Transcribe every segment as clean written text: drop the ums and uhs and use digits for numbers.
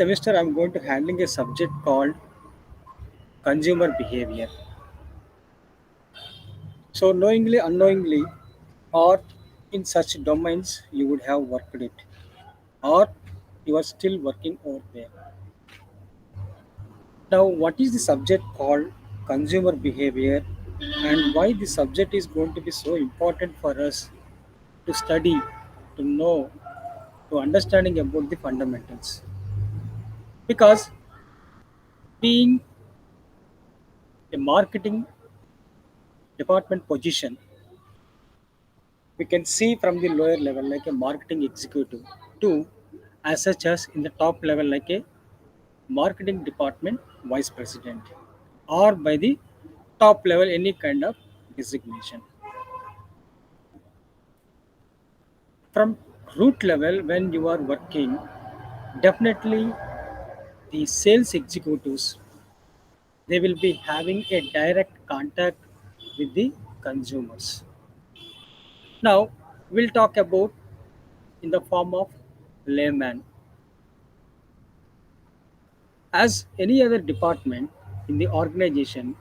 Semester I'm going to handling a subject called consumer behavior. So knowingly, unknowingly, or in such domains you would have worked it, or you are still working over there. Now, what is the subject called consumer behavior, and why the subject is going to be so important for us to study, to know, to understanding about the fundamentals? Because being a marketing department position, we can see from the lower level like a marketing executive to as such as in the top level like a marketing department vice president, or by the top level any kind of designation. From root level, when you are working, definitely the sales executives, they will be having a direct contact with the consumers. Now we'll talk about in the form of layman. As any other department in the organization,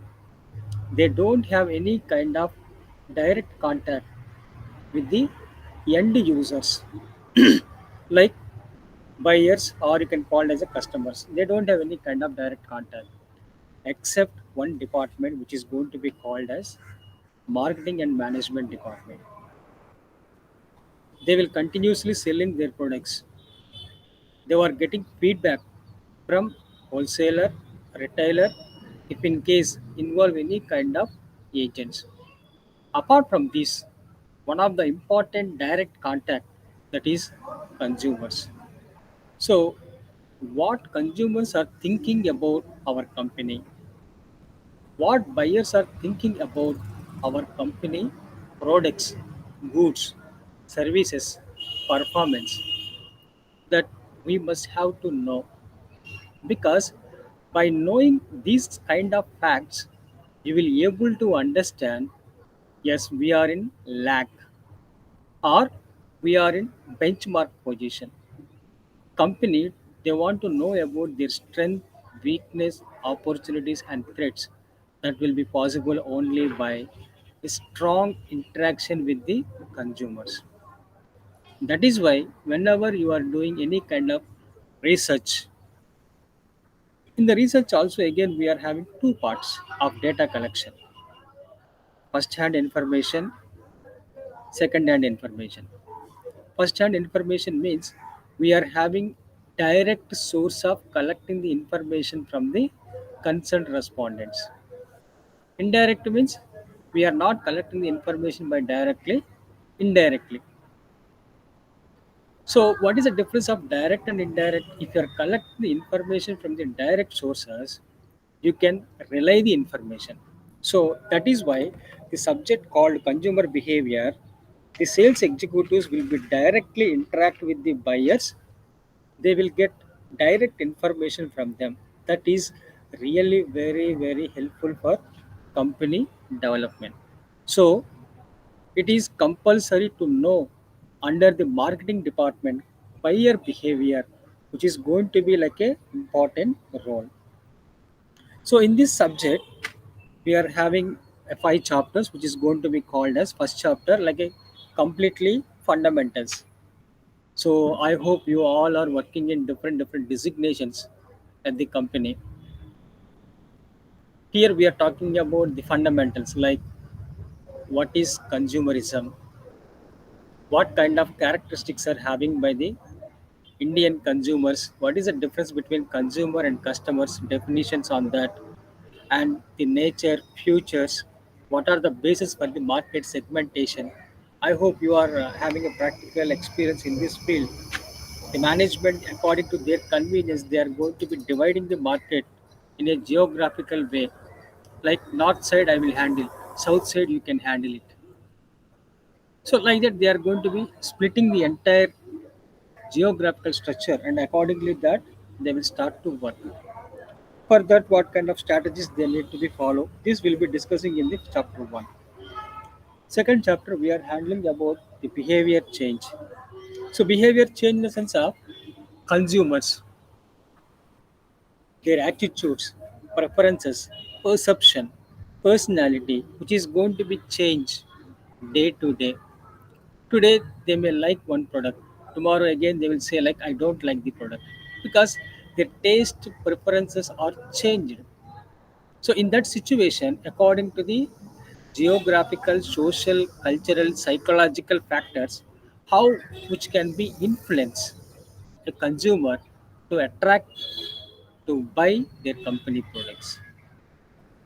they don't have any kind of direct contact with the end users like buyers, or you can call it as a customers. They don't have any kind of direct contact except one department which is going to be called as marketing and management department. They will continuously selling their products. They are getting feedback from wholesaler, retailer, if in case involve any kind of agents. Apart from this, one of the important direct contact, that is consumers. So what consumers are thinking about our company, what buyers are thinking about our company products, goods, services, performance, that we must have to know. Because by knowing these kind of facts, you will able to understand, yes, we are in lack, or we are in benchmark position. Company, they want to know about their strength, weakness, opportunities and threats. That will be possible only by a strong interaction with the consumers. That is why whenever you are doing any kind of research, in the research also again we are having two parts of data collection: first hand information, second hand information. First hand information means we are having direct source of collecting the information from the concerned respondents. Indirect means we are not collecting the information by directly, indirectly. So what is the difference of direct and indirect? If you are collecting the information from the direct sources, you can relay the information. So that is why the subject called consumer behavior, the sales executives will be directly interact with the buyers. They will get direct information from them. That is really very very helpful for company development. So it is compulsory to know under the marketing department buyer behavior, which is going to be like a important role. So in this subject, we are having five chapters, which is going to be called as first chapter like a completely fundamentals. So I hope you all are working in different designations at the company. Here we are talking about the fundamentals like what is consumerism, what kind of characteristics are having by the Indian consumers, what is the difference between consumer and customers, definitions on that, and the nature, futures, what are the basis for the market segmentation. I hope you are having a practical experience in this field. The management, according to their convenience, they are going to be dividing the market in a geographical way. Like north side, I will handle, south side, you can handle it. So, like that, they are going to be splitting the entire geographical structure, and accordingly, that they will start to work. For that, what kind of strategies they need to be followed, this will be discussing in the chapter 1. Second chapter, we are handling about the behavior change. So behavior change in the sense of consumers. their attitudes, preferences, perception, personality, which is going to be changed day to day. Today they may like one product, tomorrow again they will say like I don't like the product because their taste preferences are changed. So in that situation, according to the geographical, social, cultural, psychological factors, how which can be influence a consumer to attract to buy their company products.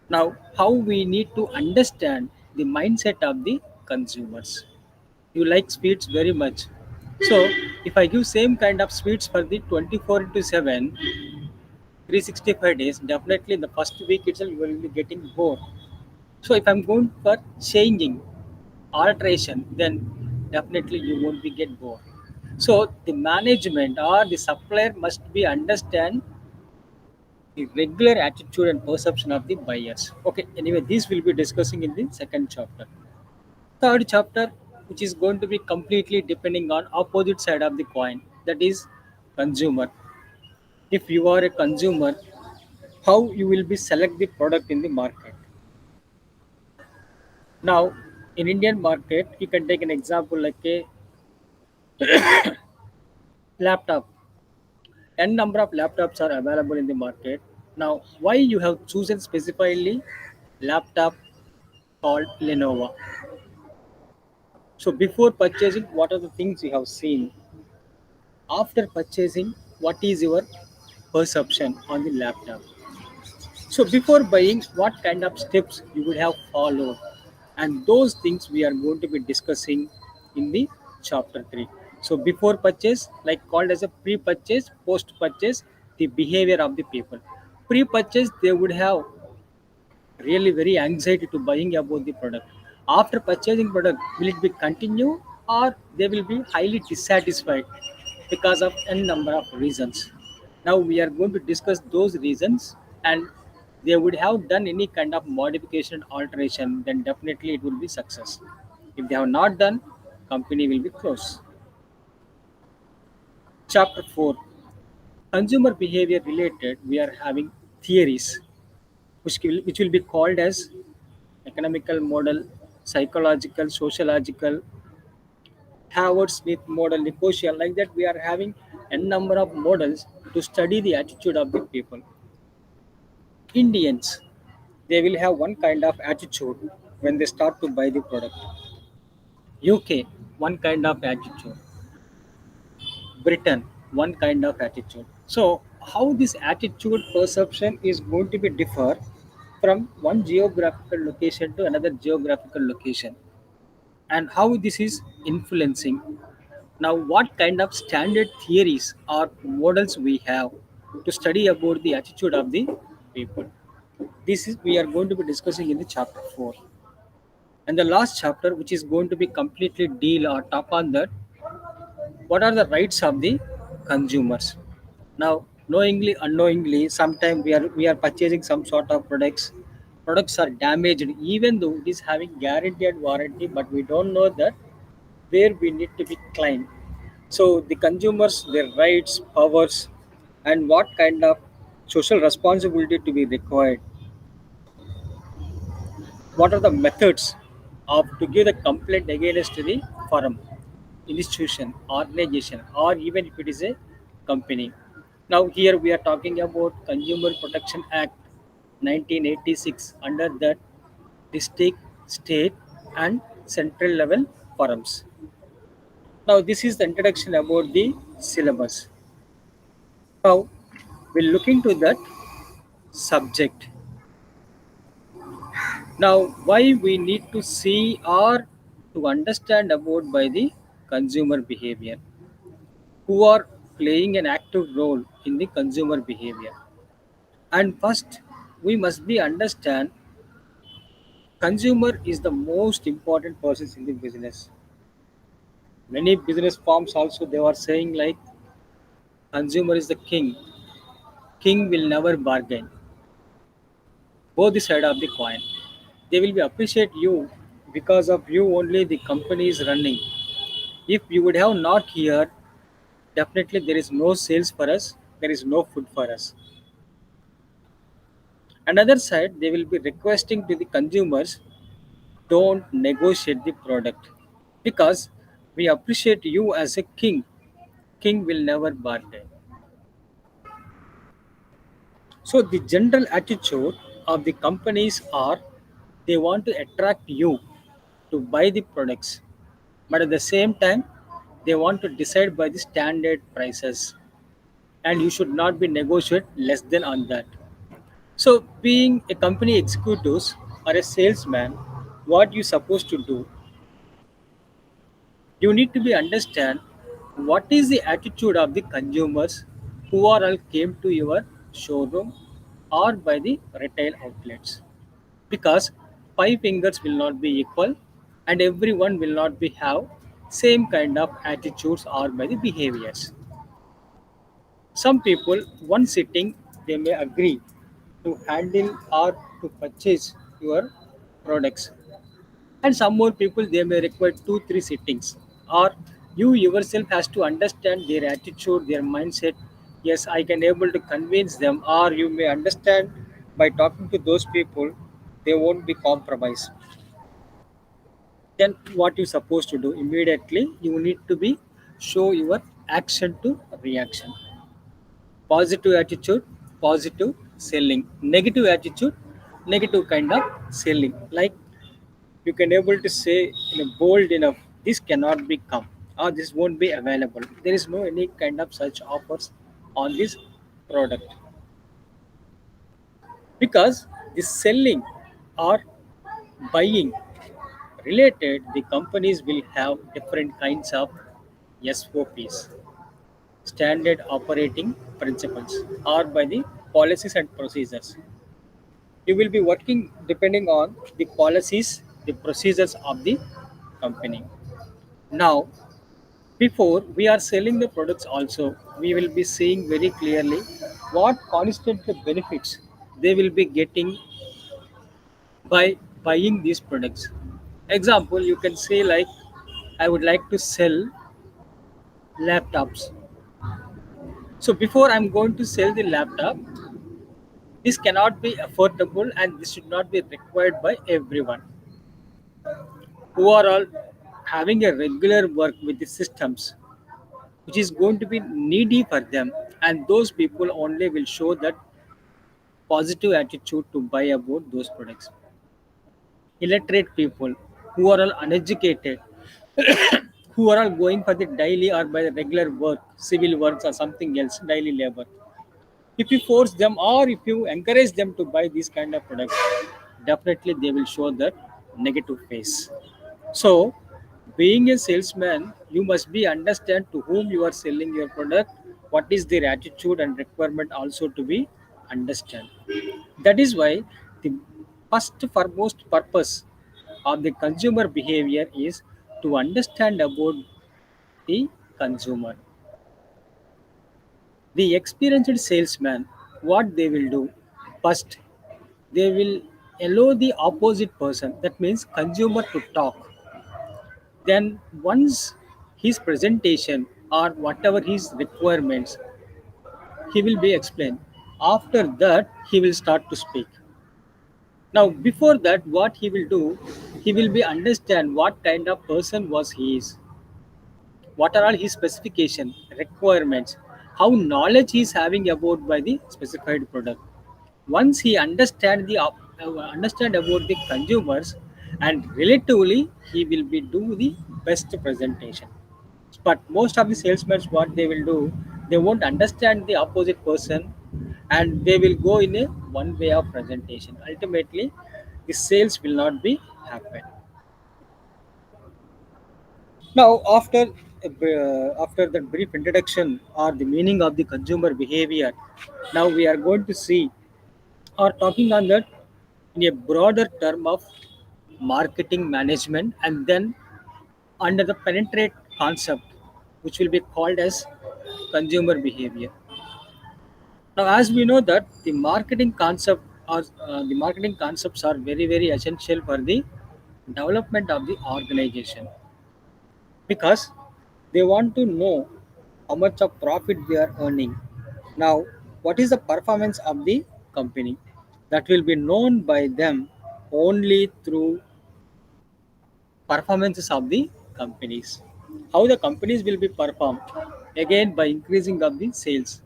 Now, how we need to understand the mindset of the consumers. You like sweets very much. So, if I give same kind of sweets for the 24 into 7, 365 days, definitely in the first week itself you will be getting bored. So, if I'm going for changing, alteration, then definitely you won't be get bored. So, the management or the supplier must be understand the regular attitude and perception of the buyers. Okay, anyway, this will be discussing in the second chapter. Third chapter, which is going to be completely depending on opposite side of the coin, that is consumer. If you are a consumer, how you will be select the product in the market. Now, in Indian market, you can take an example like a laptop. N number of laptops are available in the market. Now, why you have chosen specifically laptop called Lenovo? So before purchasing, what are the things you have seen? After purchasing, what is your perception on the laptop? So before buying, what kind of steps you would have followed? And those things we are going to be discussing in the chapter 3. So before purchase, like called as a pre-purchase, post-purchase, the behavior of the people. Pre-purchase, they would have really very anxiety to buying about the product. After purchasing product, will it be continue or they will be highly dissatisfied because of n number of reasons. Now we are going to discuss those reasons, and they would have done any kind of modification alteration, then definitely it will be success. If they have not done, company will be closed. Chapter 4, consumer behavior related, we are having theories which will be called as economical model, psychological, sociological, Howard Smith model, Nicosia, like that we are having a number of models to study the attitude of the people. Indians, they will have one kind of attitude when they start to buy the product. UK, one kind of attitude. Britain, one kind of attitude. So how this attitude perception is going to be differ from one geographical location to another geographical location, and how this is influencing. Now, what kind of standard theories or models we have to study about the attitude of the people? This is we are going to be discussing in the chapter 4. And the last chapter, which is going to be completely deal or talk on that, what are the rights of the consumers? Now, knowingly, unknowingly, sometimes we are purchasing some sort of products. Products are damaged, even though it is having guaranteed warranty, but we don't know that where we need to be claimed. So the consumers, their rights, powers, and what kind of social responsibility to be required. What are the methods of to give the complaint against the firm, institution, organization, or even if it is a company. Now here we are talking about Consumer Protection Act 1986. Under that, district, state, and central level forums. Now this is the introduction about the syllabus. Now we'll look into that subject. Now why we need to see or to understand about by the consumer behavior, who are playing an active role in the consumer behavior. And first we must be understand consumer is the most important person in the business. Many business firms also they are saying like consumer is the king. King will never bargain. Both the side of the coin. They will be appreciate you because of you only the company is running. If you would have not here, definitely there is no sales for us, there is no food for us. Another side, they will be requesting to the consumers, don't negotiate the product because we appreciate you as a king. King will never bargain. So the general attitude of the companies are they want to attract you to buy the products, but at the same time they want to decide by the standard prices, and you should not be negotiate less than on that. So being a company executives or a salesman, what you supposed to do, you need to be understand what is the attitude of the consumers who are all came to your showroom or by the retail outlets, because five fingers will not be equal and everyone will not be have same kind of attitudes or by the behaviors. Some people one sitting they may agree to handle or to purchase your products, and some more people they may require 2 3 sittings, or you yourself has to understand their attitude, their mindset. Yes, I can able to convince them, or you may understand by talking to those people they won't be compromised. Then what you supposed to do immediately, you need to be show your action to reaction. Positive attitude, positive selling. Negative attitude, negative kind of selling. Like you can able to say in a bold enough, this cannot be come or this won't be available, there is no any kind of such offers on this product, because the selling or buying related the companies will have different kinds of SOPs, standard operating principles, or by the policies and procedures. You will be working depending on the policies, the procedures of the company. Now, before we are selling the products also, we will be seeing very clearly what constant benefits they will be getting by buying these products. Example, you can say like, I would like to sell laptops. So before I'm going to sell the laptop, this cannot be affordable and this should not be required by everyone who are all having a regular work with the systems, which is going to be needy for them, and those people only will show that positive attitude to buy about those products. Illiterate people who are all uneducated, who are all going for the daily or by the regular work, civil works or something else, daily labor, if you force them or if you encourage them to buy these kind of products, definitely they will show that negative face. So being a salesman, you must be understand to whom you are selling your product, what is their attitude and requirement also to be understand. That is why the first foremost purpose of the consumer behavior is to understand about the consumer. The experienced salesman, what they will do first, they will allow the opposite person, that means consumer, to talk. Then once his presentation or whatever his requirements, he will be explained. After that, he will start to speak. Now, before that, what he will do, he will be understand what kind of person was he is, what are all his specification requirements, how knowledge he is having about by the specified product. Once he understand about the consumers, and relatively he will be do the best presentation. But most of the salesmen, what they will do, they won't understand the opposite person, and they will go in a one way of presentation. Ultimately the sales will not be happen. Now, after that brief introduction or the meaning of the consumer behavior, now we are going to see or talking on that in a broader term of marketing management, and then under the penetrate concept, which will be called as consumer behavior. Now, as we know that the marketing concepts are very very essential for the development of the organization, because they want to know how much of profit they are earning. Now, what is the performance of the company? that will be known by them only through performances of the companies. How the companies will be performed? Again, by increasing of the sales.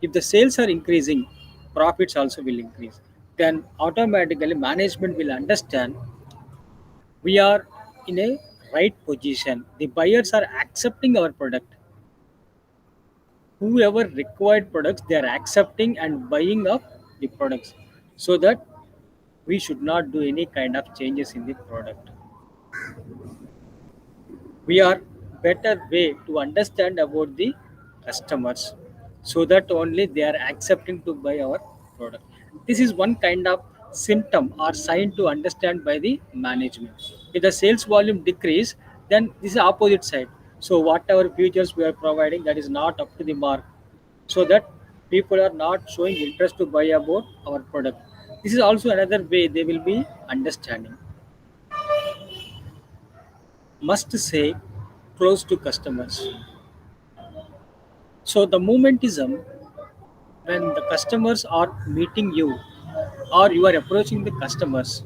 If the sales are increasing, profits also will increase. Then automatically management will understand we are in a right position. The buyers are accepting our product. Whoever required products, they are accepting and buying up the products, so that we should not do any kind of changes in the product. We are better way to understand about the customers, so that only they are accepting to buy our product. This is one kind of symptom or sign to understand by the management. If the sales volume decrease, then this is opposite side. So whatever features we are providing, that is not up to the mark, so that people are not showing interest to buy about our product. This is also another way they will be understanding. Must say close to customers. So the momentism, when the customers are meeting you or you are approaching the customers,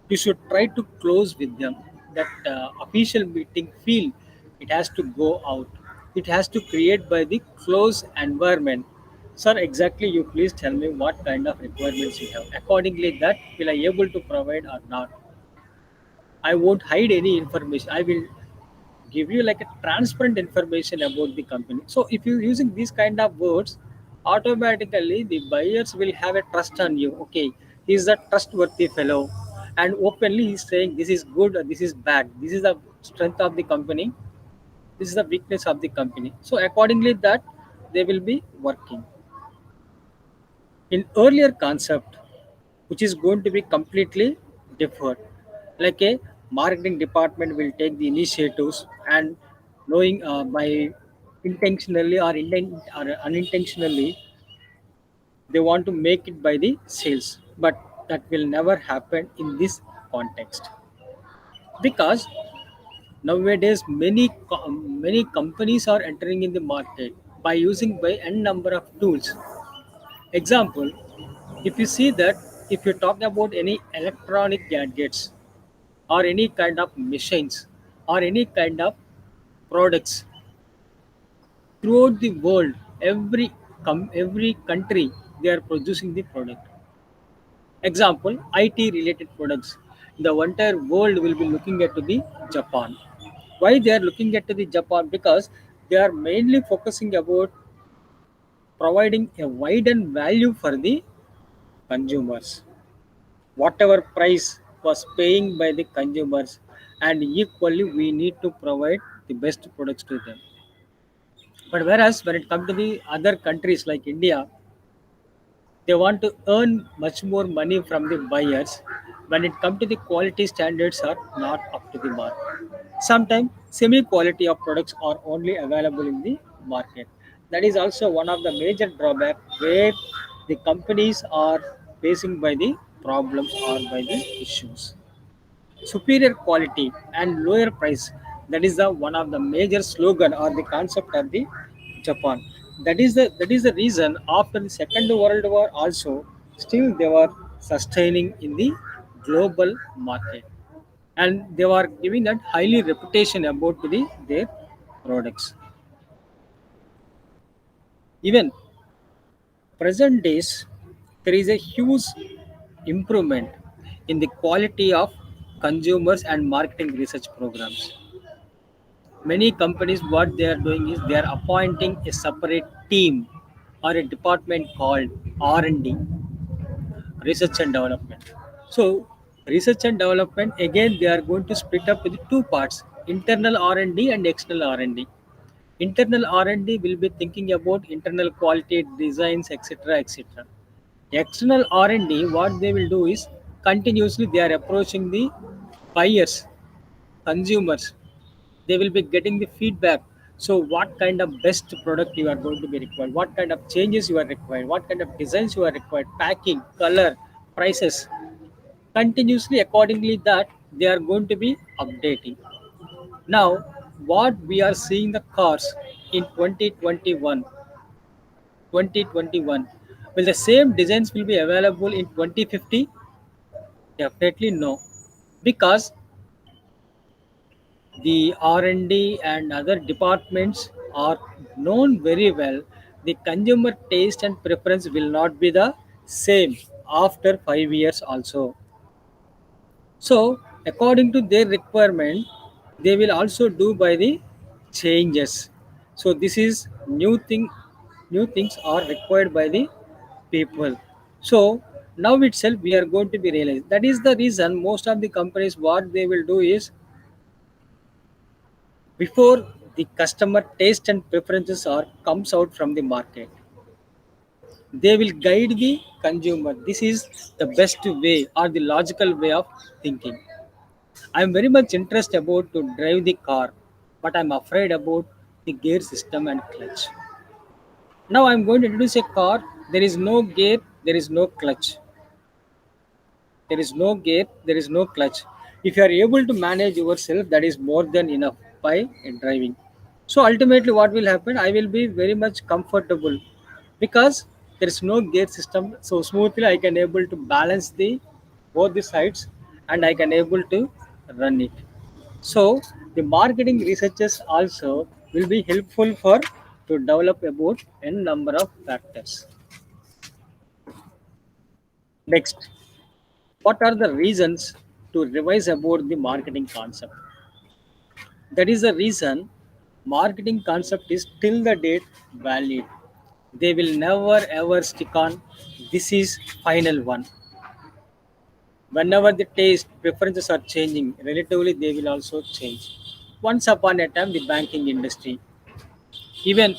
you should try to close with them. That official meeting feel, it has to go out. It has to create by the close environment. Sir, exactly you please tell me what kind of requirements you have. Accordingly, that will I able to provide or not. I won't hide any information. I will give you like a transparent information about the company. So if you're using these kind of words, automatically the buyers will have a trust on you. Okay, he's a trustworthy fellow, and openly he's saying this is good or this is bad. This is the strength of the company. This is the weakness of the company. So accordingly that they will be working. In earlier concept, which is going to be completely different, like a marketing department will take the initiatives and knowing by intentionally or, or unintentionally they want to make it by the sales, but that will never happen in this context, because nowadays many companies are entering in the market by using by n number of tools. Example, if you see that, if you talk about any electronic gadgets or any kind of machines or any kind of products throughout the world, every country they are producing the product. Example, IT related products. The entire world will be looking at to the Japan. Why they are looking at to the Japan? Because they are mainly focusing about providing a widened value for the consumers. Whatever price was paying by the consumers, and equally we need to provide the best products to them. But whereas when it comes to the other countries like India, they want to earn much more money from the buyers. When it comes to the quality, standards are not up to the mark. Sometimes semi quality of products are only available in the market. That is also one of the major drawback where the companies are facing by the problems or by the issues. Superior quality and lower price, that is the one of the major slogan or the concept of the Japan. That is the reason after the second world war also still they were sustaining in the global market, and they were giving that highly reputation about their products. Even present days, there is a huge improvement in the quality of consumers and marketing research programs. Many companies, what they are doing is they are appointing a separate team or a department called R&D, research and development. So research and development, again they are going to split up with two parts: internal R&D and external R&D. Internal R&D will be thinking about internal quality designs, etc., etc. External R&D, what they will do is continuously they are approaching the buyers, consumers. They will be getting the feedback. So what kind of best product you are going to be required, what kind of changes you are required, what kind of designs you are required, packing, color, prices. Continuously accordingly that they are going to be updating. Now what we are seeing the cars in 2021, Will the same designs will be available in 2050? Definitely no, because the R&D and other departments are known very well. The consumer taste and preference will not be the same after 5 years also. So, according to their requirement, they will also do by the changes. So, this is new thing. New things are required by the people. So now itself we are going to be realized. That is the reason most of the companies what they will do is before the customer taste and preferences are comes out from the market, they will guide the consumer. This is the best way or the logical way of thinking. I am very much interested about to drive the car, but I'm afraid about the gear system and clutch. Now I'm going to introduce a car. There is no gear, there is no clutch. There is no gear, there is no clutch. If you are able to manage yourself, that is more than enough by driving. So ultimately what will happen, I will be very much comfortable because there is no gear system, so smoothly I can able to balance the both the sides and I can able to run it. So the marketing researchers also will be helpful for to develop about a number of factors. Next, what are the reasons to revise about the marketing concept? That is the reason marketing concept is till the date valid. They will never ever stick on this is final one. Whenever the taste preferences are changing, relatively they will also change. Once upon a time, the banking industry, even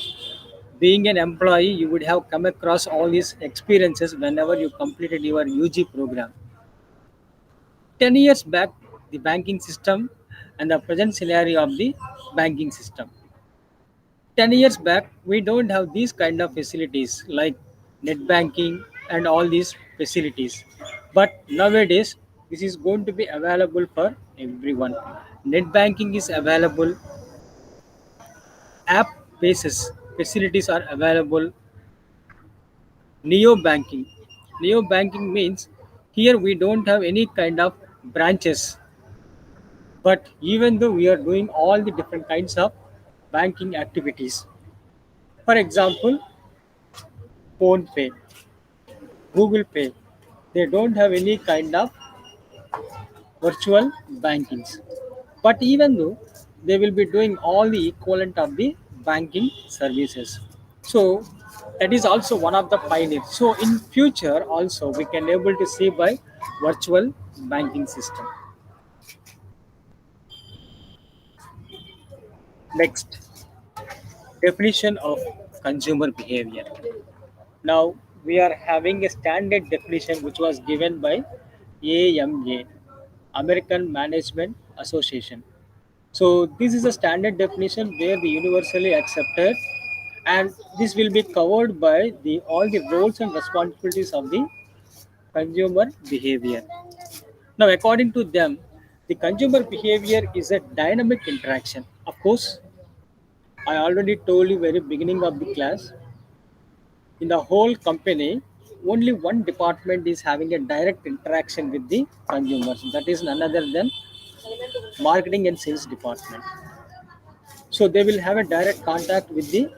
being an employee, you would have come across all these experiences whenever you completed your UG program. 10 years back, the banking system and the present scenario of the banking system. 10 years back, we don't have these kind of facilities like net banking and all these facilities. But nowadays, this is going to be available for everyone. Net banking is available, app basis facilities are available, neo banking. Neo banking means here we don't have any kind of branches. But even though we are doing all the different kinds of banking activities, for example, Phone Pay, Google Pay, they don't have any kind of virtual bankings. But even though they will be doing all the equivalent of the banking services. So that is also one of the pioneers. So in future also we can able to see by virtual banking system. Next, definition of consumer behavior. Now we are having a standard definition which was given by AMA, American Management Association. So this is a standard definition where the universally accepted, and this will be covered by the all the roles and responsibilities of the consumer behavior. Now according to them, the consumer behavior is a dynamic interaction. Of course, I already told you very beginning of the class, in the whole company, only one department is having a direct interaction with the consumers. That is none other than marketing and sales department. So they will have a direct contact with the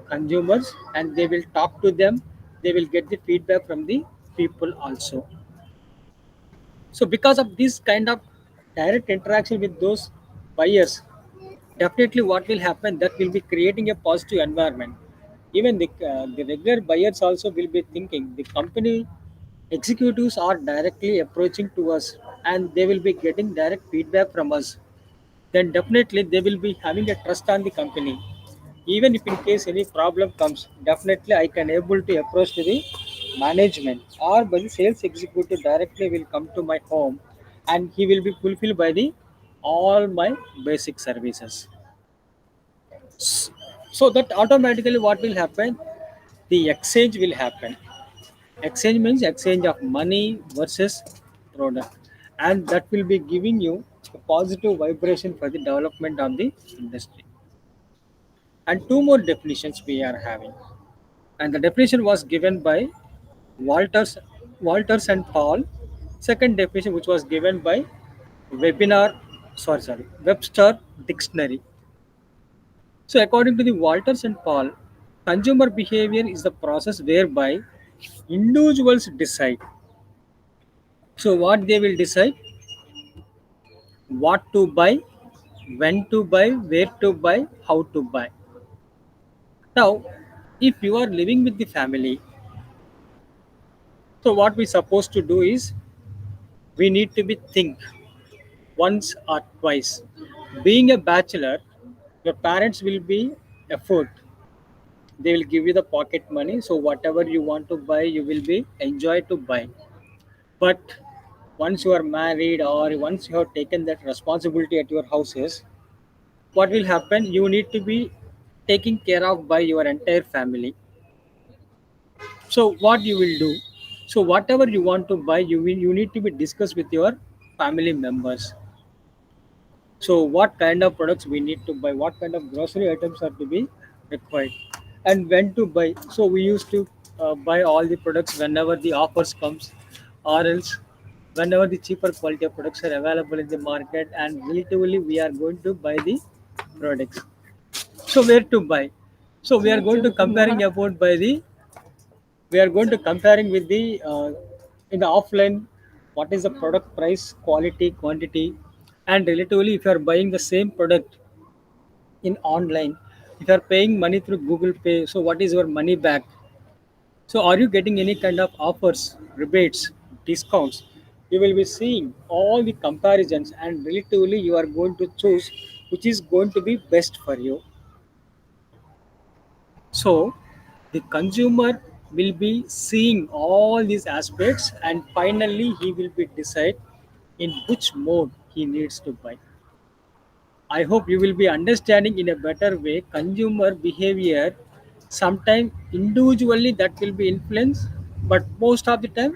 consumers and they will talk to them. They will get the feedback from the people also. So because of this kind of direct interaction with those buyers, definitely what will happen that will be creating a positive environment. Even the regular buyers also will be thinking the company executives are directly approaching to us and they will be getting direct feedback from us, then definitely they will be having a trust on the company. Even if in case any problem comes, definitely I can able to approach to the management or by the sales executive directly will come to my home and he will be fulfilled by the all my basic services. So that automatically what will happen, the exchange will happen. Exchange means exchange of money versus product, and that will be giving you a positive vibration for the development of the industry. And two more definitions we are having, and the definition was given by Walters, Walters and Paul. Second definition, which was given by Webster Dictionary. So, according to the Walters and Paul, consumer behavior is the process whereby individuals decide. So, what they will decide, what to buy, when to buy, where to buy, how to buy. Now, if you are living with the family, so what we supposed to do is we need to be think once or twice. Being a bachelor, your parents will be effort. They will give you the pocket money. So whatever you want to buy, you will be enjoy to buy. But once you are married or once you have taken that responsibility at your houses, what will happen? You need to be taken care of by your entire family. So what you will do? So whatever you want to buy, you need to be discussed with your family members. So what kind of products we need to buy, what kind of grocery items are to be required, and when to buy. So we used to buy all the products whenever the offers comes, or else whenever the cheaper quality of products are available in the market, and relatively we are going to buy the products. So where to buy? So we are going to comparing about by the we are going to comparing with the in the offline, what is the product price, quality, quantity, and relatively if you are buying the same product in online, if you are paying money through Google Pay, so what is your money back? So are you getting any kind of offers, rebates, discounts? You will be seeing all the comparisons, and relatively you are going to choose which is going to be best for you. So the consumer will be seeing all these aspects, and finally he will be decide in which mode he needs to buy. I hope you will be understanding in a better way consumer behavior. Sometimes individually that will be influenced, but most of the time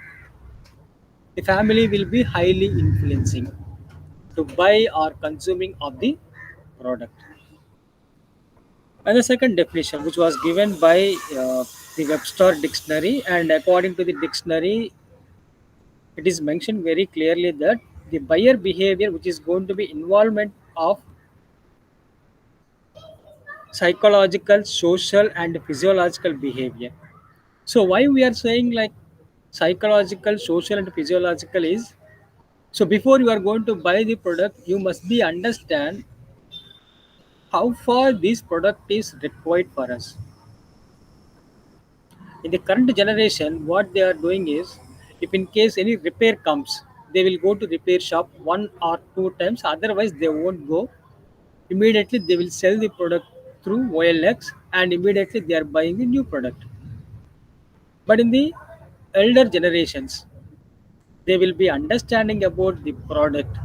the family will be highly influencing to buy or consuming of the product. And the second definition, which was given by the Webster Dictionary, and according to the dictionary, it is mentioned very clearly that the buyer behavior, which is going to be involvement of psychological, social, and physiological behavior. So, why we are saying like psychological, social, and physiological is, so before you are going to buy the product, you must be understand how far this product is required for us. In the current generation, what they are doing is, if in case any repair comes, they will go to repair shop one or two times, otherwise they won't go. Immediately they will sell the product through OLX, and immediately they are buying the new product. But in the elder generations, they will be understanding about the product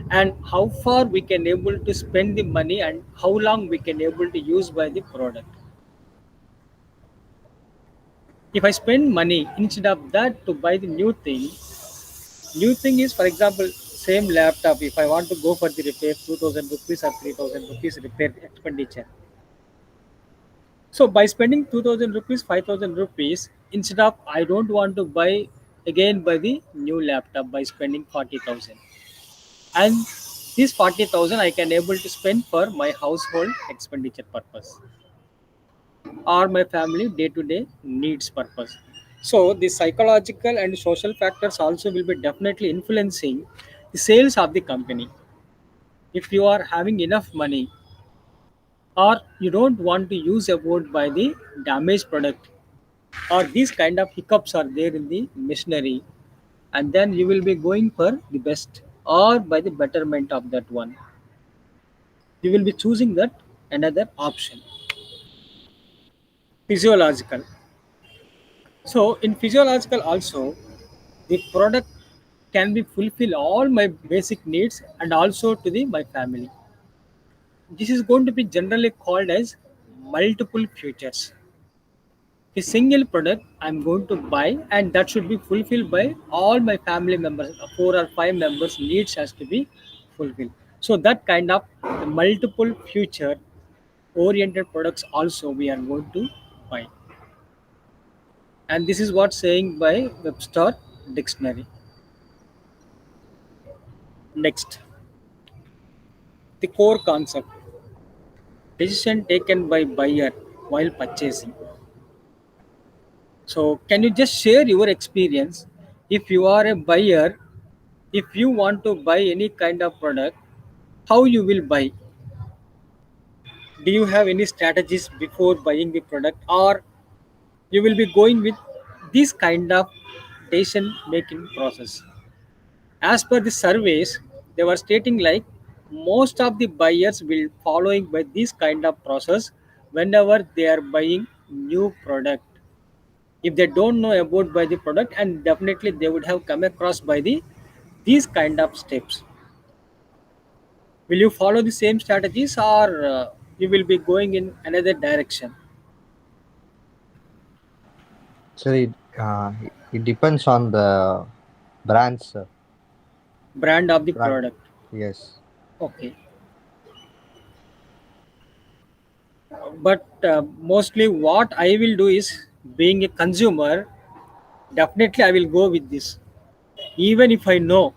and how far we can able to spend the money and how long we can able to use by the product. If I spend money instead of that to buy the new thing is, for example, same laptop. If I want to go for the repair, 2,000 rupees or 3,000 rupees repair expenditure. So by spending 2,000 rupees, 5,000 rupees, instead of I don't want to buy again by the new laptop by spending 40,000, and this 40,000 I can able to spend for my household expenditure purpose or my family day-to-day needs purpose. So the psychological and social factors also will be definitely influencing the sales of the company. If you are having enough money or you don't want to use a board by the damaged product, or these kind of hiccups are there in the machinery, and then you will be going for the best or by the betterment of that one, you will be choosing that another option. Physiological. So in physiological also, the product can be fulfill all my basic needs and also to the my family. This is going to be generally called as multiple futures. A single product I'm going to buy, and that should be fulfilled by all my family members. Four or five members needs has to be fulfilled. So that kind of multiple future oriented products also we are going to buy. And this is what saying by Webster Dictionary. Next, the core concept: decision taken by buyer while purchasing. So, can you just share your experience? If you are a buyer, if you want to buy any kind of product, how you will buy? Do you have any strategies before buying the product, or you will be going with this kind of decision making process? As per the surveys, they were stating like most of the buyers will following by this kind of process whenever they are buying new product. If they don't know about by the product, and definitely they would have come across by the these kind of steps. Will you follow the same strategies, or you will be going in another direction? Actually, it depends on the brands. Brand of the Brand. product. Yes. Okay, but mostly what I will do is, being a consumer, definitely I will go with this. Even if I know,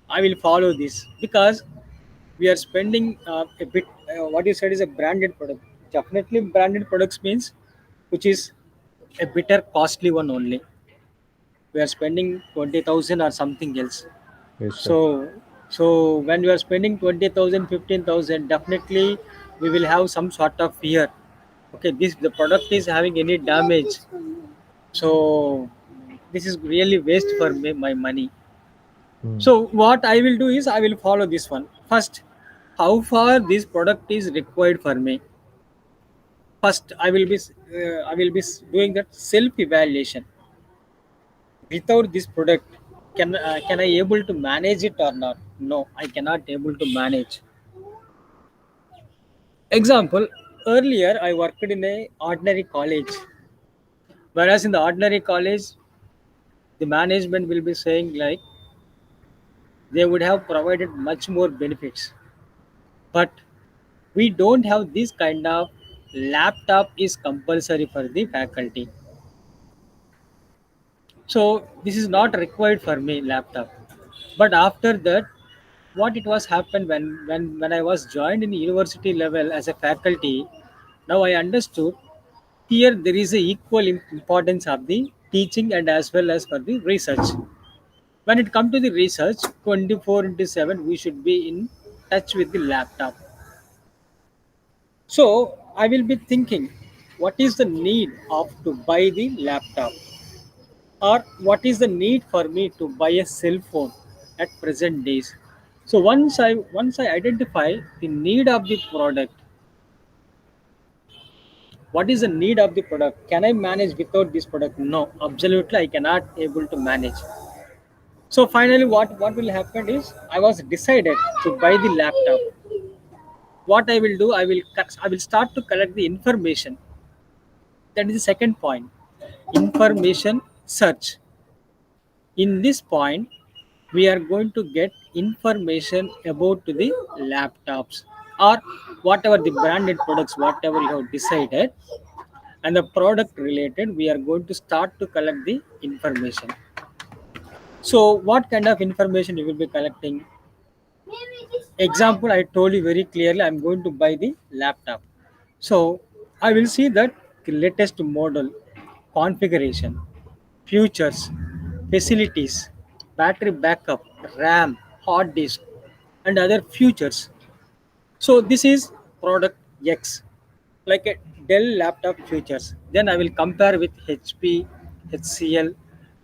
I will follow this because we are spending a bit. What you said is a branded product. Definitely, branded products means which is a bitter costly one only. We are spending 20,000 or something else. Yes, sir. So when we are spending 20,000, 15,000, definitely we will have some sort of fear. Okay, this the product is having any damage. So this is really waste for me, my money. Mm. So what I will do is I will follow this one. First, how far this product is required for me. First, I will be doing that self evaluation. Without this product, can I able to manage it or not? No, I cannot able to manage. Example: earlier I worked in a ordinary college, whereas in the ordinary college, the management will be saying like they would have provided much more benefits, but we don't have this kind of laptop is compulsory for the faculty. So this is not required for me laptop. But after that, what it was happened when I was joined in university level as a faculty, now I understood here there is a equal importance of the teaching and as well as for the research. When it comes to the research, 24 into 7 we should be in touch with the laptop. So I will be thinking, what is the need of to buy the laptop, or what is the need for me to buy a cell phone at present days. So once I identify the need of the product, what is the need of the product, can I manage without this product? No, absolutely I cannot able to manage. So finally what will happen is I was decided to buy the laptop. What I will do, I will start to collect the information. That is the second point: information search. In this point, we are going to get information about the laptops or whatever the branded products, whatever you have decided, and the product related, we are going to start to collect the information. So, what kind of information you will be collecting? Example, I told you very clearly, I'm going to buy the laptop. So, I will see that the latest model, configuration, features, facilities, battery backup, RAM, hard disk, and other features. So this is product X, like a Dell laptop features. Then I will compare with HP, HCL,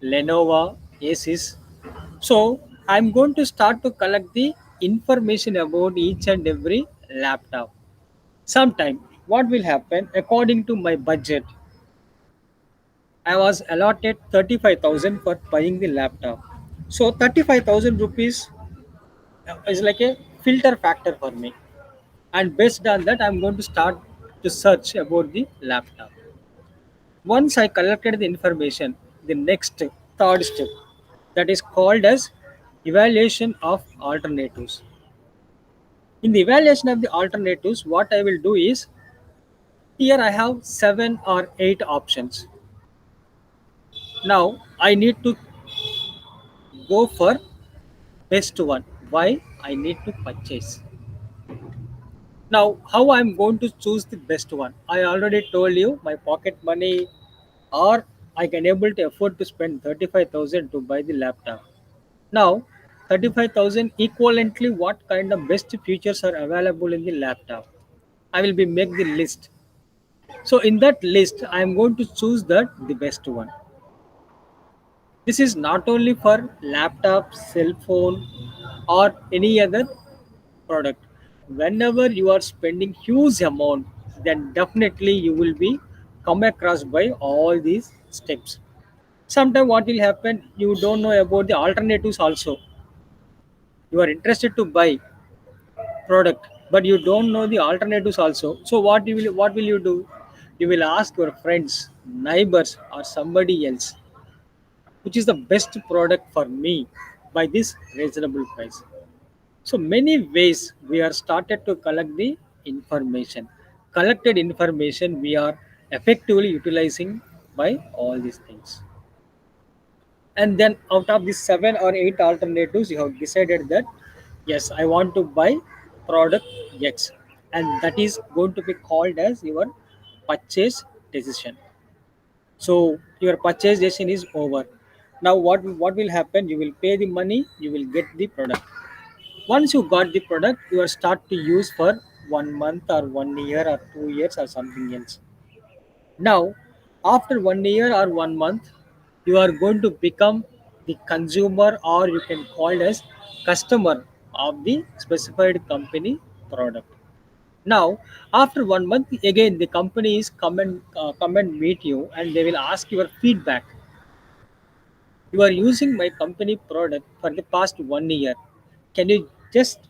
Lenovo, Asus. So I'm going to start to collect the information about each and every laptop. Sometime what will happen according to my budget, I was allotted 35,000 for buying the laptop. So 35,000 rupees is like a filter factor for me. And based on that, I'm going to start to search about the laptop. Once I collected the information, the next third step, that is called as evaluation of alternatives. In the evaluation of the alternatives, what I will do is, here I have 7 or 8 options. Now I need to go for best one. Why I need to purchase? Now, how I'm going to choose the best one? I already told you my pocket money, or I can able to afford to spend 35,000 to buy the laptop. Now, 35,000 equivalently, what kind of best features are available in the laptop? I will be make the list. So in that list, I am going to choose the best one. This is not only for laptop, cell phone, or any other product. Whenever you are spending huge amount, then definitely you will be come across by all these steps. Sometimes what will happen, you don't know about the alternatives also. You are interested to buy product, but you don't know the alternatives also. So what will you do? You will ask your friends, neighbors, or somebody else, which is the best product for me by this reasonable price. So many ways we are started to collect the information. Collected information we are effectively utilizing by all these things. And then out of these 7 or 8 alternatives, you have decided that yes, I want to buy product X, and that is going to be called as your purchase decision. So your purchase decision is over. Now what will happen? You will pay the money, you will get the product. Once you got the product, you will start to use for 1 month or 1 year or 2 years or something else. Now, after 1 year or 1 month, you are going to become the consumer, or you can call it as customer of the specified company product. Now, after 1 month, again the company is come and meet you, and they will ask your feedback. You are using my company product for the past 1 year. Can you just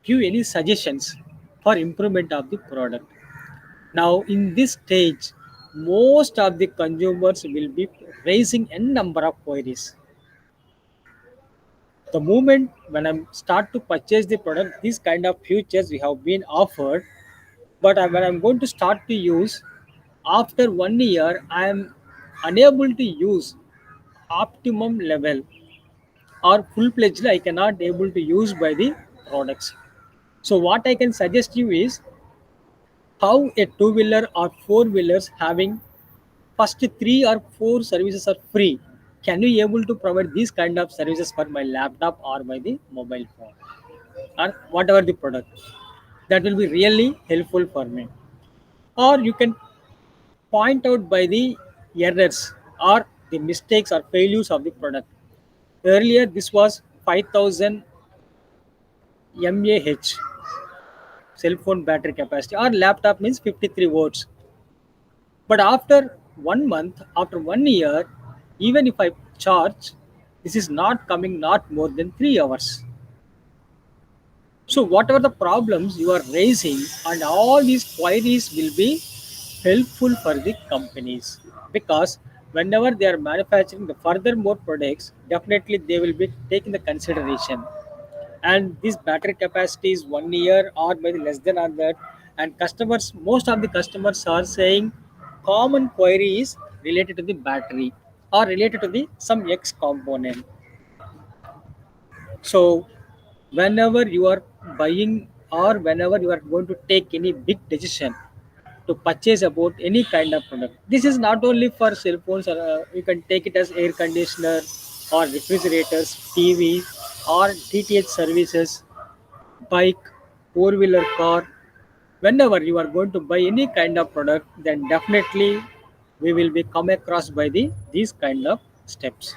give any suggestions for improvement of the product? Now, in this stage, most of the consumers will be raising a number of queries. The moment when I start to purchase the product, these kind of features we have been offered, but when I'm going to start to use, after 1 year, I am unable to use optimum level, or full fledged I cannot able to use by the products. So what I can suggest you is how a two-wheeler or four-wheelers having first 3 or 4 services are free. Can you able to provide these kind of services for my laptop or by the mobile phone or whatever the product? That will be really helpful for me. Or you can point out by the errors or the mistakes or failures of the product. Earlier this was 5000 mAh cell phone battery capacity, or laptop means 53 watts. But after 1 month, after 1 year, even if I charge, this is not coming not more than 3 hours. So whatever the problems you are raising, and all these queries will be helpful for the companies, because whenever they are manufacturing the further more products, definitely they will be taking the consideration. And this battery capacity is 1 year or maybe less than on that. And customers, most of the customers are saying common query is related to the battery or related to the some X component. So whenever you are buying, or whenever you are going to take any big decision to purchase about any kind of product, this is not only for cell phones, or you can take it as air conditioner or refrigerators, TV, or DTH services, bike, four-wheeler car. Whenever you are going to buy any kind of product, then definitely we will be come across by these kind of steps.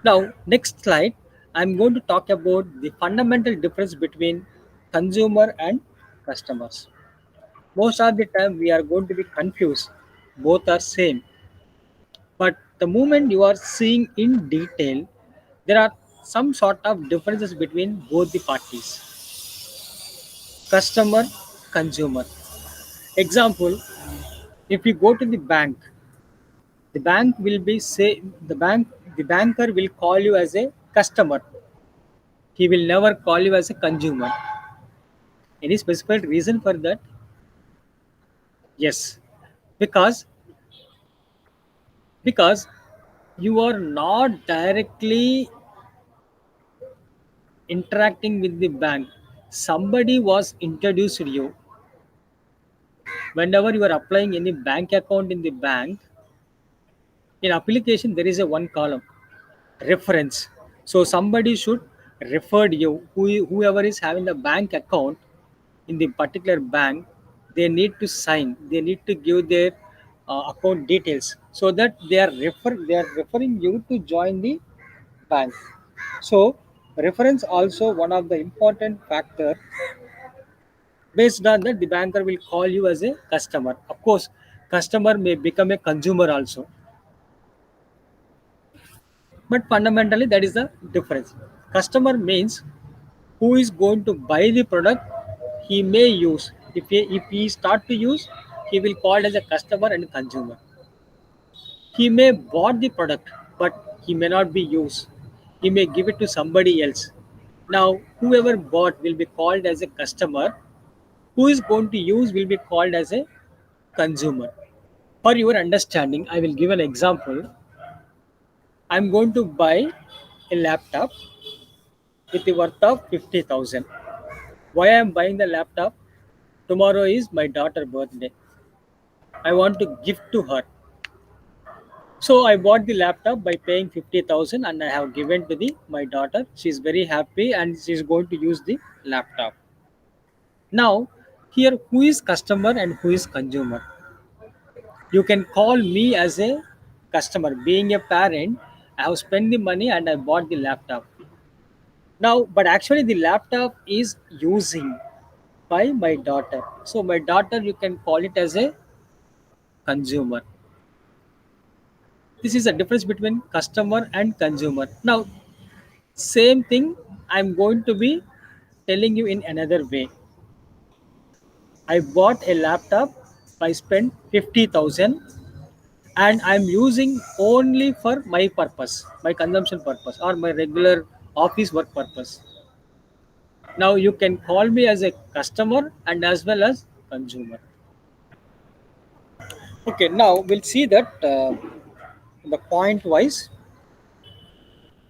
Now, next slide, I'm going to talk about the fundamental difference between consumer and customers. Most of the time, we are going to be confused. Both are same, but the moment you are seeing in detail, there are some sort of differences between both the parties: customer, consumer. Example: if you go to the bank, the bank will be say the banker will call you as a customer. He will never call you as a consumer. Any specific reason for that? Yes, because because you are not directly interacting with the bank. Somebody was introduced to you. Whenever you are applying any bank account in the bank, in application there is a one column reference. So somebody should refer you. Whoever is having the bank account in the particular bank, they need to sign. They need to give their account details so that they are referring you to join the bank. So reference also one of the important factor. Based on that, the banker will call you as a customer. Of course, customer may become a consumer also, but fundamentally that is the difference. Customer means who is going to buy the product. He may use. If he start to use, he will call as a customer and consumer. He may bought the product, but he may not be used. He may give it to somebody else. Now, whoever bought will be called as a customer. Who is going to use will be called as a consumer. For your understanding, I will give an example. I'm going to buy a laptop with the worth of 50,000. Why I'm buying the laptop? Tomorrow is my daughter's birthday. I want to gift to her. So I bought the laptop by paying 50,000 and I have given to the my daughter. She's very happy and she's going to use the laptop. Now, here who is customer and who is consumer? You can call me as a customer. Being a parent, I have spent the money and I bought the laptop. Now, but actually the laptop is using by my daughter. So my daughter, you can call it as a consumer. This is the difference between customer and consumer. Now, same thing I'm going to be telling you in another way. I bought a laptop. I spent 50,000 and I'm using only for my purpose, my consumption purpose or my regular office work purpose. Now you can call me as a customer and as well as consumer. Okay, now we'll see that the point wise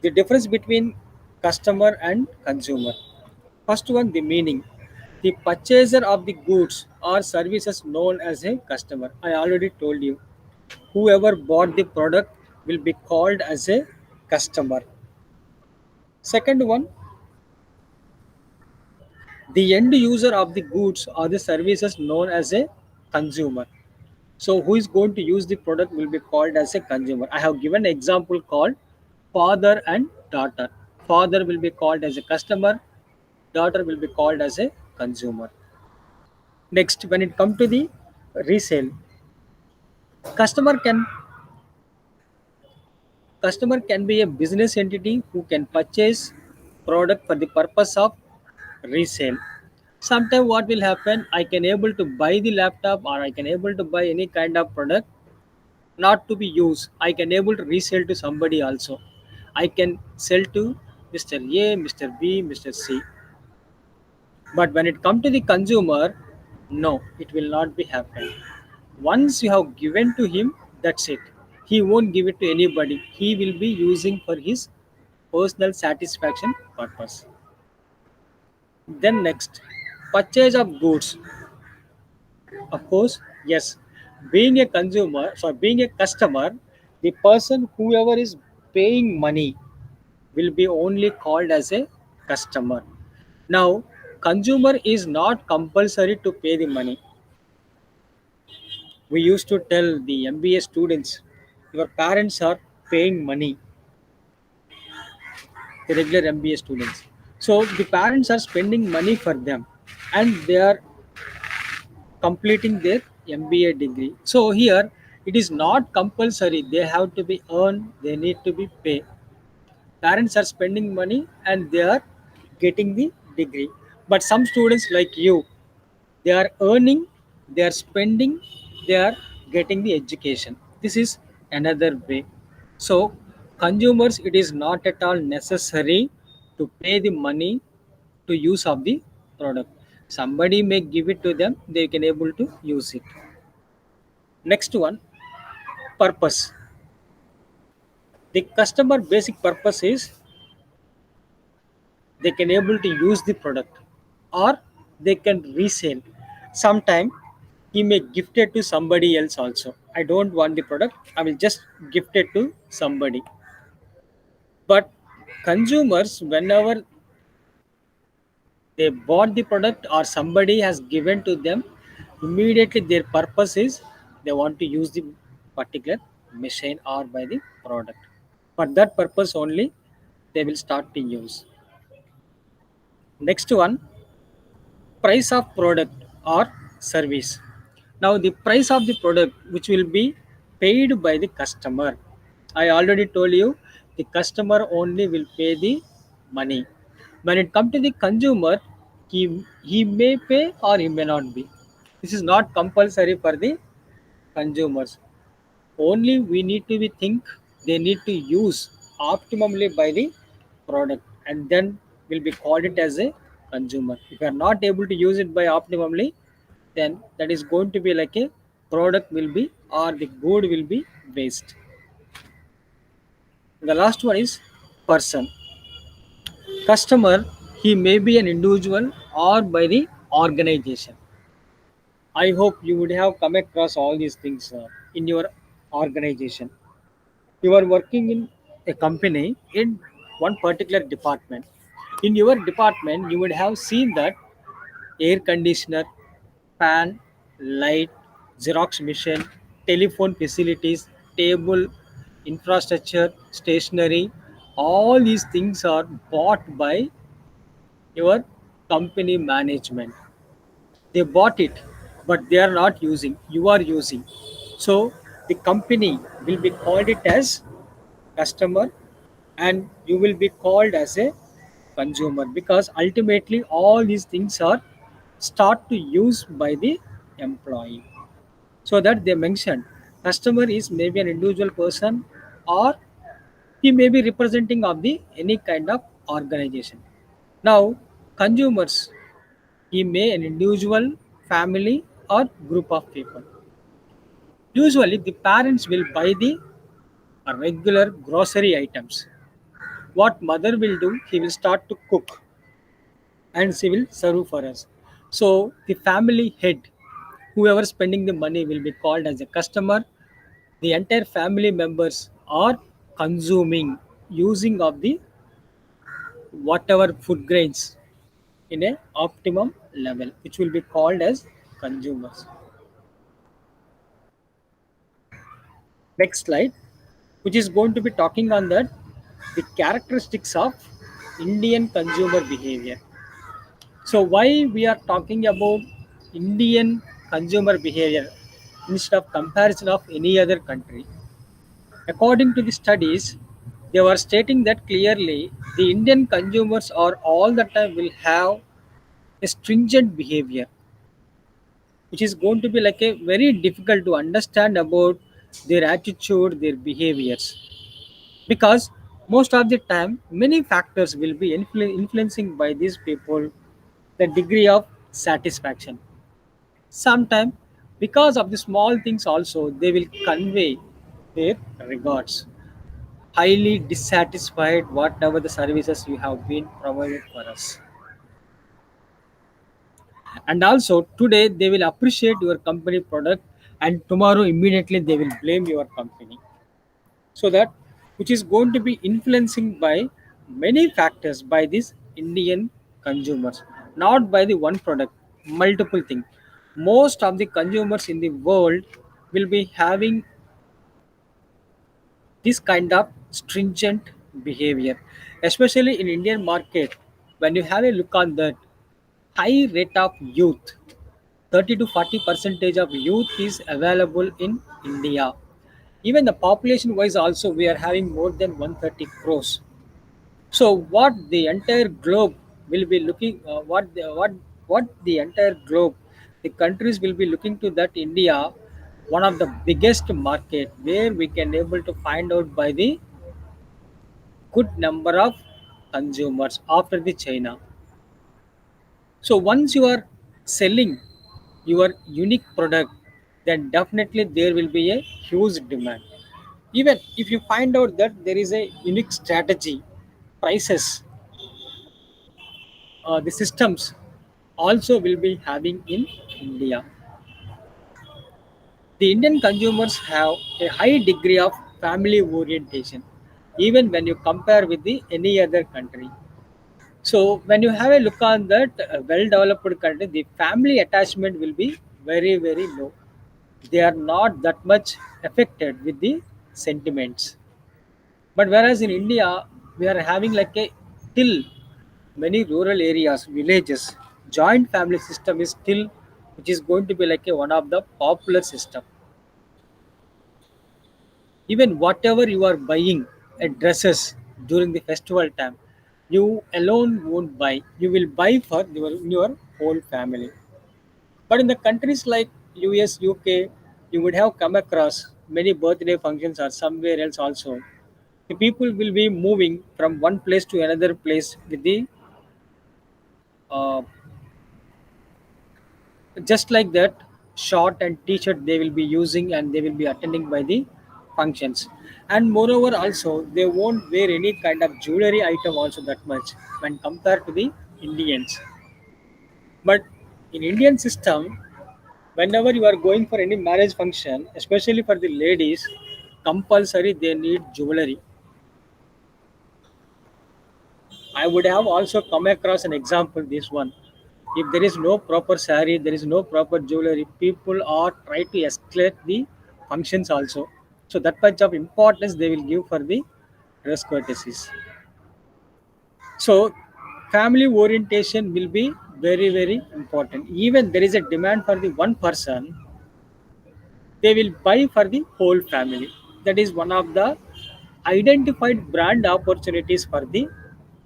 the difference between customer and consumer. First one, the meaning. The purchaser of the goods or services known as a customer. I already told you. Whoever bought the product will be called as a customer. Second one, the end user of the goods or the services known as a consumer. So who is going to use the product will be called as a consumer. I have given an example called father and daughter. Father will be called as a customer, daughter will be called as a consumer. Next, when it comes to the resale, customer can customer can be a business entity who can purchase product for the purpose of resale. Sometime what will happen, I can able to buy the laptop or I can able to buy any kind of product not to be used. I can able to resell to somebody also. I can sell to Mr. A, Mr. B, Mr. C. But when it comes to the consumer, no, it will not be happen. Once you have given to him, that's it. He won't give it to anybody. He will be using for his personal satisfaction purpose. Then next, purchase of goods. Of course, yes. Being a consumer, so being a customer, the person whoever is paying money will be only called as a customer. Now, consumer is not compulsory to pay the money. We used to tell the MBA students, your parents are paying money, the regular MBA students. So the parents are spending money for them and they are completing their MBA degree. So here it is not compulsory. They have to be earned, they need to be paid. Parents are spending money and they are getting the degree. But some students like you, they are earning, they are spending, they are getting the education. This is another way. So consumers, it is not at all necessary to pay the money to use of the product. Somebody may give it to them, they can able to use it. Next one, purpose. The customer basic purpose is they can able to use the product or they can resell. Sometime he may gift it to somebody else also. I don't want the product, I will just gift it to somebody. But consumers, whenever they bought the product or somebody has given to them, immediately their purpose is they want to use the particular machine or buy the product. For that purpose only they will start to use. Next one, price of product or service. Now the price of the product which will be paid by the customer. I already told you the customer only will pay the money. When it comes to the consumer, he may pay or he may not be. This is not compulsory for the consumers. Only we need to be think they need to use optimally by the product, and then will be called it as a consumer. If you are not able to use it by optimally, then that is going to be like a product will be or the good will be waste. The last one is person. Customer, he may be an individual or by the organization. I hope you would have come across all these things in your organization. You are working in a company in one particular department. In your department you would have seen that air conditioner, fan, light, xerox machine, telephone facilities, table, infrastructure, stationery, all these things are bought by your company management. They bought it, but they are not using, you are using. So the company will be called it as customer, and you will be called as a consumer, because ultimately all these things are start to use by the employee. So that they mentioned customer is maybe an individual person, or he may be representing of the any kind of organization. Now consumers, he may an individual, family, or group of people. Usually the parents will buy the regular grocery items. What mother will do, he will start to cook and she will serve for us. So the family head, whoever spending the money, will be called as a customer. The entire family members are consuming, using of the whatever food grains in a optimum level, which will be called as consumers. Next slide, which is going to be talking on that the characteristics of Indian consumer behavior. So why we are talking about Indian consumer behavior instead of comparison of any other country? According to the studies, they were stating that clearly the Indian consumers are all the time will have a stringent behavior, which is going to be like a very difficult to understand about their attitude, their behaviors, because most of the time many factors will be influencing by these people the degree of satisfaction. Sometimes because of the small things also they will convey their regards, highly dissatisfied whatever the services you have been provided for us. And also today they will appreciate your company product, and tomorrow immediately they will blame your company. So that which is going to be influencing by many factors by these Indian consumers, not by the one product, multiple things. Most of the consumers in the world will be having this kind of stringent behavior, especially in Indian market. When you have a look on that high rate of youth, 30 to 40 percentage of youth is available in India. Even the population wise also we are having more than 130 crores. So what the entire globe will be looking, what the entire globe, the countries will be looking to that India, one of the biggest market where we can able to find out by the good number of consumers after the China. So once you are selling your unique product, then definitely there will be a huge demand. Even if you find out that there is a unique strategy, prices, the systems also will be having in India. The Indian consumers have a high degree of family orientation, even when you compare with the any other country. So when you have a look on that well-developed country, the family attachment will be very very low. They are not that much affected with the sentiments. But whereas in India, we are having like a till many rural areas, villages, joint family system is still, which is going to be like a one of the popular system. Even whatever you are buying at dresses during the festival time, you alone won't buy. You will buy for your whole family. But in the countries like US, UK, you would have come across many birthday functions or somewhere else also. The people will be moving from one place to another place with the uh, just like that short and t-shirt they will be using and they will be attending by the functions. And moreover also they won't wear any kind of jewelry item also that much when compared to the Indians. But in Indian system, whenever you are going for any marriage function, especially for the ladies, compulsory they need jewelry. I would have also come across an example this one. If there is no proper sari, there is no proper jewelry, people are try to escalate the functions also. So that much of importance they will give for the dress courtesies. So family orientation will be very very important. Even there is a demand for the one person, they will buy for the whole family. That is one of the identified brand opportunities for the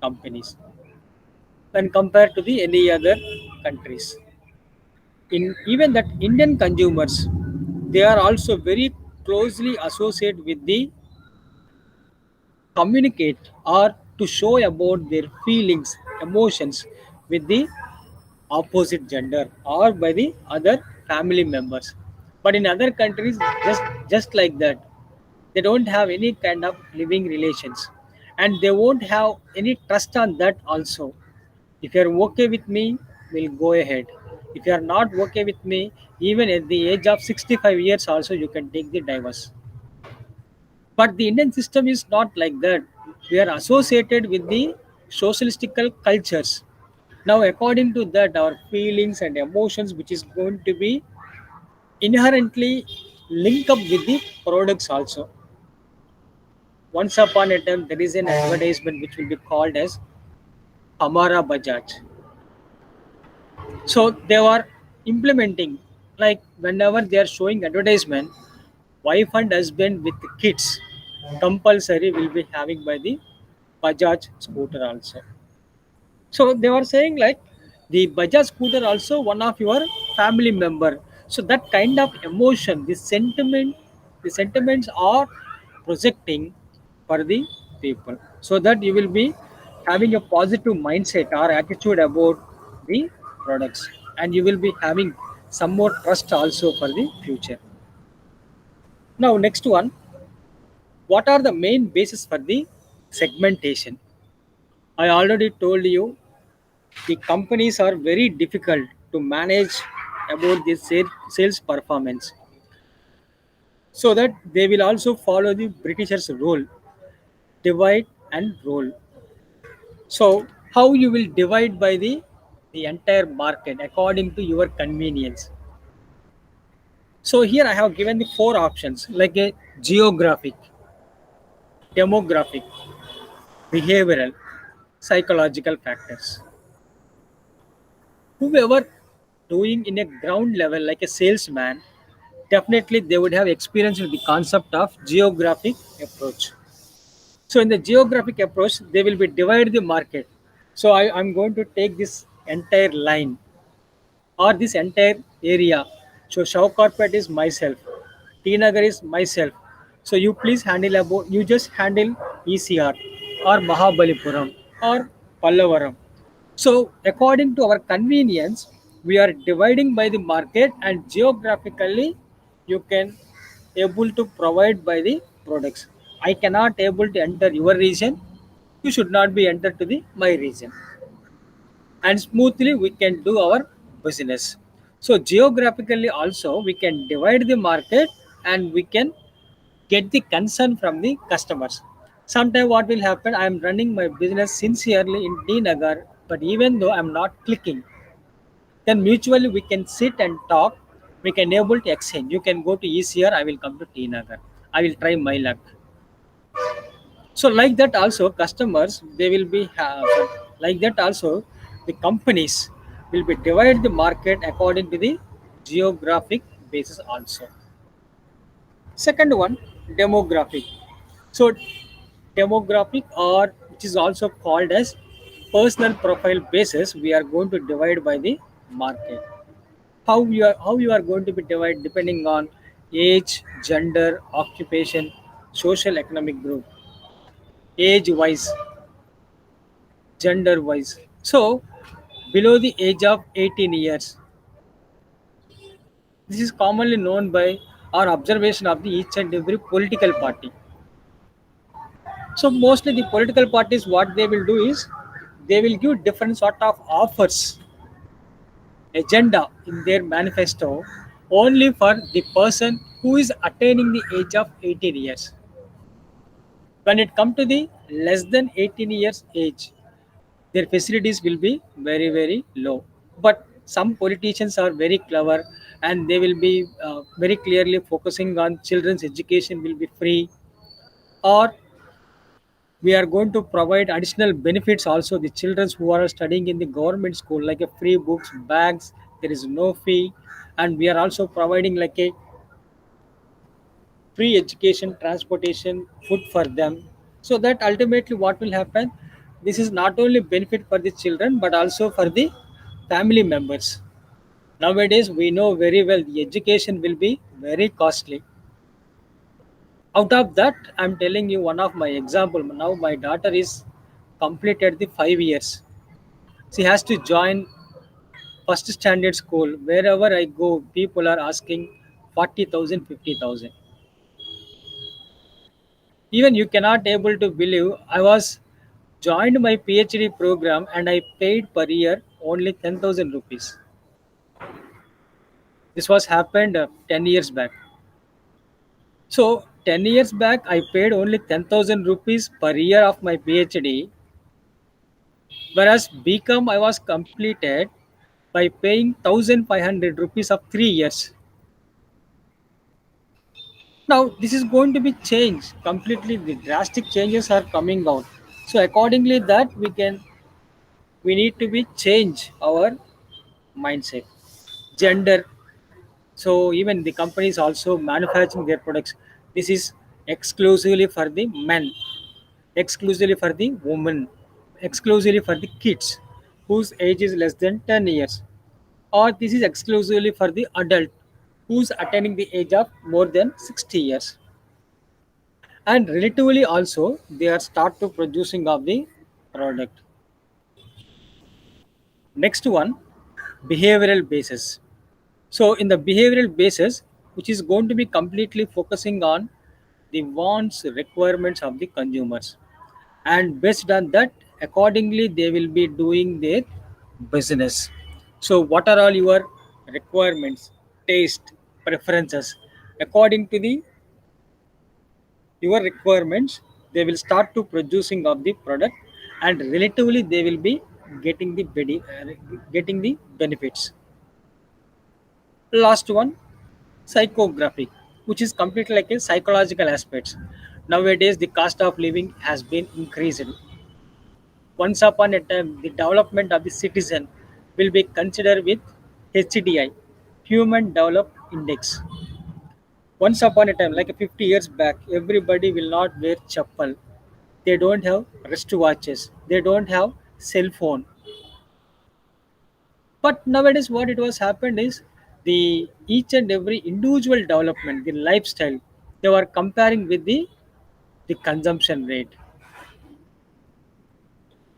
companies when compared to the any other countries. In even that Indian consumers, they are also very closely associated with the communicate or to show about their feelings, emotions with the opposite gender or by the other family members. But in other countries, just like that, they don't have any kind of living relations, and they won't have any trust on that also. If you're okay with me, we'll go ahead. If you're not okay with me, even at the age of 65 years also you can take the divorce. But the Indian system is not like that. We are associated with the socialistical cultures. Now according to that, our feelings and emotions which is going to be inherently linked up with the products also. Once upon a time there is an advertisement which will be called as Amara Bajaj. So they were implementing, like whenever they are showing advertisement, wife and husband with kids compulsory will be having by the Bajaj scooter also. So they were saying like the Bajaj scooter also one of your family member. So that kind of emotion, the sentiments are projecting for the people, so that you will be having a positive mindset or attitude about the products, and you will be having some more trust also for the future. Now next one, what are the main basis for the segmentation? I already told you the companies are very difficult to manage about the sales performance, so that they will also follow the Britishers rule, divide and rule. So how you will divide by the entire market according to your convenience. So here I have given the four options like a geographic, demographic, behavioral, psychological factors. Whoever doing in a ground level like a salesman, definitely they would have experienced the concept of geographic approach. So in the geographic approach, they will be divide the market. So I'm going to take this entire line or this entire area. So Shaw Corporate is myself, T Nagar is myself. So you please handle about you just handle ECR or Mahabalipuram or Pallavaram. So according to our convenience, we are dividing by the market, and geographically you can able to provide by the products. I cannot able to enter your region. You should not be entered to the my region, and smoothly we can do our business. So geographically also we can divide the market, and we can get the concern from the customers. Sometimes what will happen, I am running my business sincerely in D Nagar, but even though I am not clicking, then mutually we can sit and talk. We can able to exchange. You can go to ECR, I will come to T Nagar. I will try my luck. So like that also customers they will be like that also the companies will be divide the market according to the geographic basis also. Second one, demographic. So demographic, or which is also called as personal profile basis, we are going to divide by the market. How you are going to be divided depending on age, gender, occupation, social economic group, age wise, gender wise. So below the age of 18 years, this is commonly known by our observation of the each and every political party. So mostly the political parties, what they will do is they will give different sort of offers, agenda in their manifesto only for the person who is attaining the age of 18 years. When it comes to the less than 18 years age, their facilities will be very very low. But some politicians are very clever, and they will be very clearly focusing on children's education will be free, or we are going to provide additional benefits also the children who are studying in the government school, like a free books, bags, there is no fee. And we are also providing like a free education, transportation, food for them. So that ultimately what will happen, this is not only benefit for the children but also for the family members. Nowadays we know very well the education will be very costly. Out of that, I'm telling you one of my example. Now my daughter is completed the 5 years. She has to join first standard school. Wherever I go, people are asking 40,000, 50,000. Even you cannot able to believe, I was joined my PhD program and I paid per year only 10,000 rupees. This was happened 10 years back. So 10 years back I paid only 10,000 rupees per year of my PhD, whereas BCom I was completed by paying 1,500 rupees of 3 years. Now this is going to be changed completely. The drastic changes are coming out. So accordingly that we need to be change our mindset. Gender. So even the companies also manufacturing their products. This is exclusively for the men, exclusively for the women, exclusively for the kids whose age is less than 10 years, or this is exclusively for the adult who's attaining the age of more than 60 years. And relatively also they are start to producing of the product. Next one, behavioral basis. So in the behavioral basis, which is going to be completely focusing on the wants, requirements of the consumers, and based on that accordingly they will be doing their business. So what are all your requirements, taste, preferences? According to the your requirements, they will start to producing of the product, and relatively they will be getting the getting the benefits. Last one, psychographic, which is completely like a psychological aspects. Nowadays the cost of living has been increased. Once upon a time the development of the citizen will be considered with HDI, human develop index. Once upon a time, like 50 years back, everybody will not wear chappal. They don't have wrist watches. They don't have cell phone. But nowadays, what it was happened is the each and every individual development, the lifestyle, they were comparing with the consumption rate.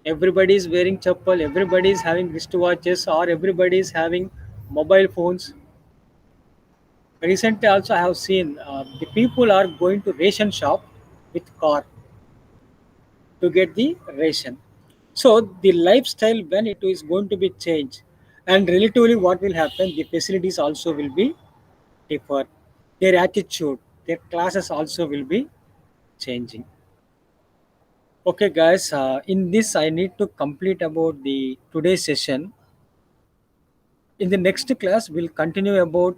Everybody is wearing chappal. Everybody is having wrist watches, or everybody is having mobile phones. Recently also I have seen the people are going to ration shop with car to get the ration. So the lifestyle when it is going to be changed, and relatively what will happen, the facilities also will be differ, their attitude, their classes also will be changing. Okay guys, in this I need to complete about the today's session. In the next class we'll continue about